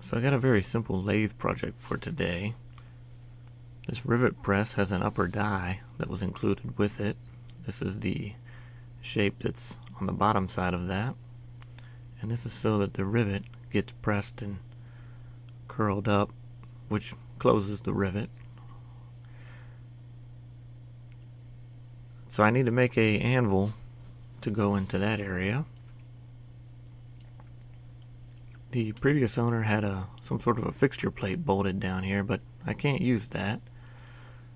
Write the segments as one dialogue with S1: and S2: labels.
S1: So I got a very simple lathe project for today. This rivet press has an upper die that was included with it. This is the shape that's on the bottom side of that. And this is so that the rivet gets pressed and curled up, which closes the rivet. So I need to make an anvil to go into that area. The previous owner had some sort of a fixture plate bolted down here, but I can't use that.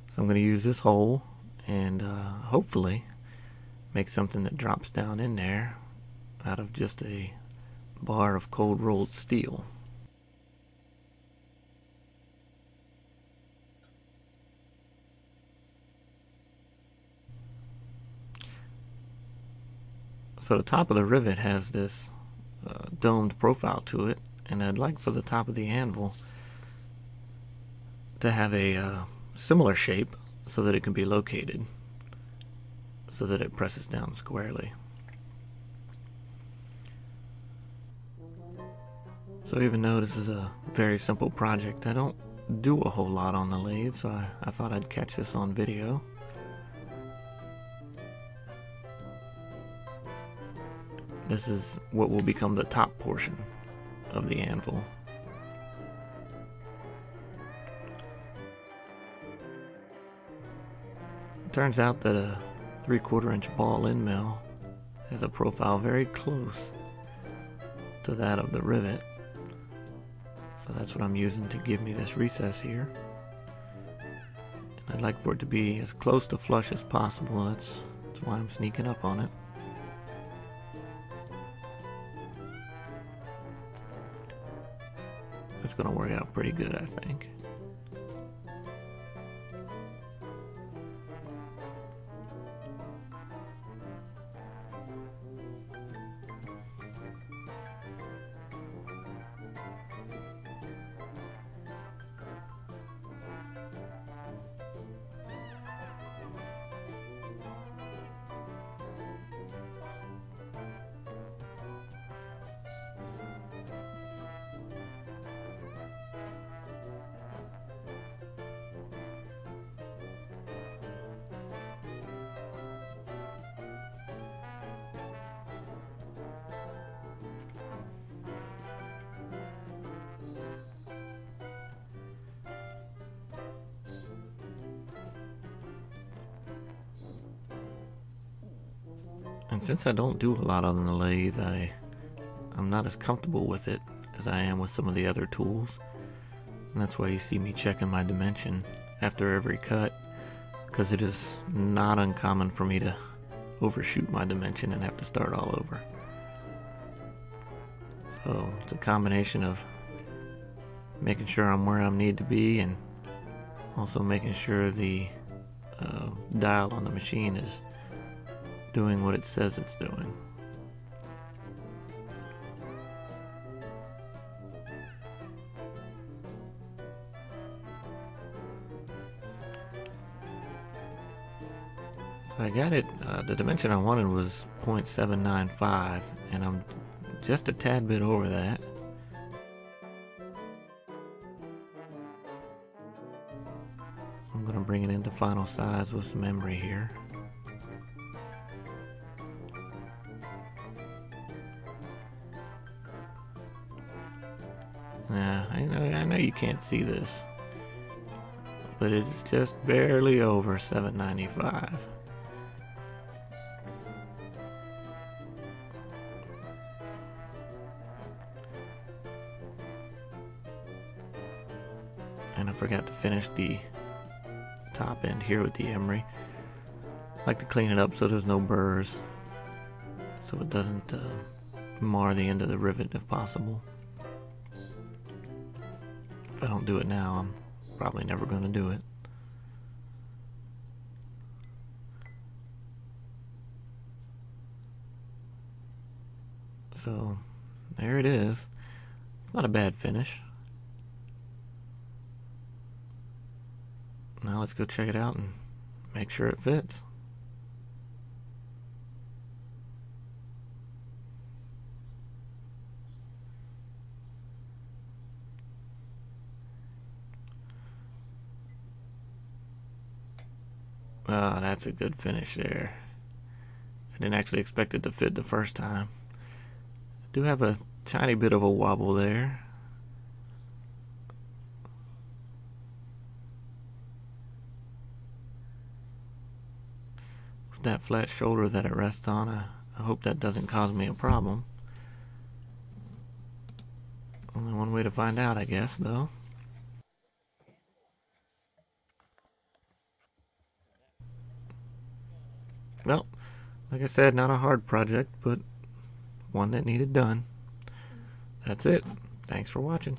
S1: So I'm going to use this hole and hopefully make something that drops down in there out of just a bar of cold rolled steel. So the top of the rivet has this domed profile to it, and I'd like for the top of the anvil to have a similar shape so that it can be located, so that it presses down squarely. So even though this is a very simple project, I don't do a whole lot on the lathe, so I thought I'd catch this on video. This is what will become the top portion of the anvil. It turns out that a 3/4 inch ball end mill has a profile very close to that of the rivet. So that's what I'm using to give me this recess here. And I'd like for it to be as close to flush as possible. That's why I'm sneaking up on it. It's going to work out pretty good, I think. And since I don't do a lot on the lathe, I'm not as comfortable with it as I am with some of the other tools. And that's why you see me checking my dimension after every cut, because it is not uncommon for me to overshoot my dimension and have to start all over. So it's a combination of making sure I'm where I need to be and also making sure the dial on the machine is doing what it says it's doing. So I got it, the dimension I wanted was 0.795, and I'm just a tad bit over that. I'm going to bring it into final size with some emery here. I know you can't see this, but it's just barely over 795. And I forgot to finish the top end here with the emery. I like to clean it up so there's no burrs, so it doesn't mar the end of the rivet if possible. If I don't do it now, I'm probably never going to do it. So there it is. It's not a bad finish. Now let's go check it out and make sure it fits. Ah, that's a good finish there. I didn't actually expect it to fit the first time. I do have a tiny bit of a wobble there. With that flat shoulder that it rests on, I hope that doesn't cause me a problem. Only one way to find out, I guess, though. Well, like I said, not a hard project, but one that needed done. That's it. Thanks for watching.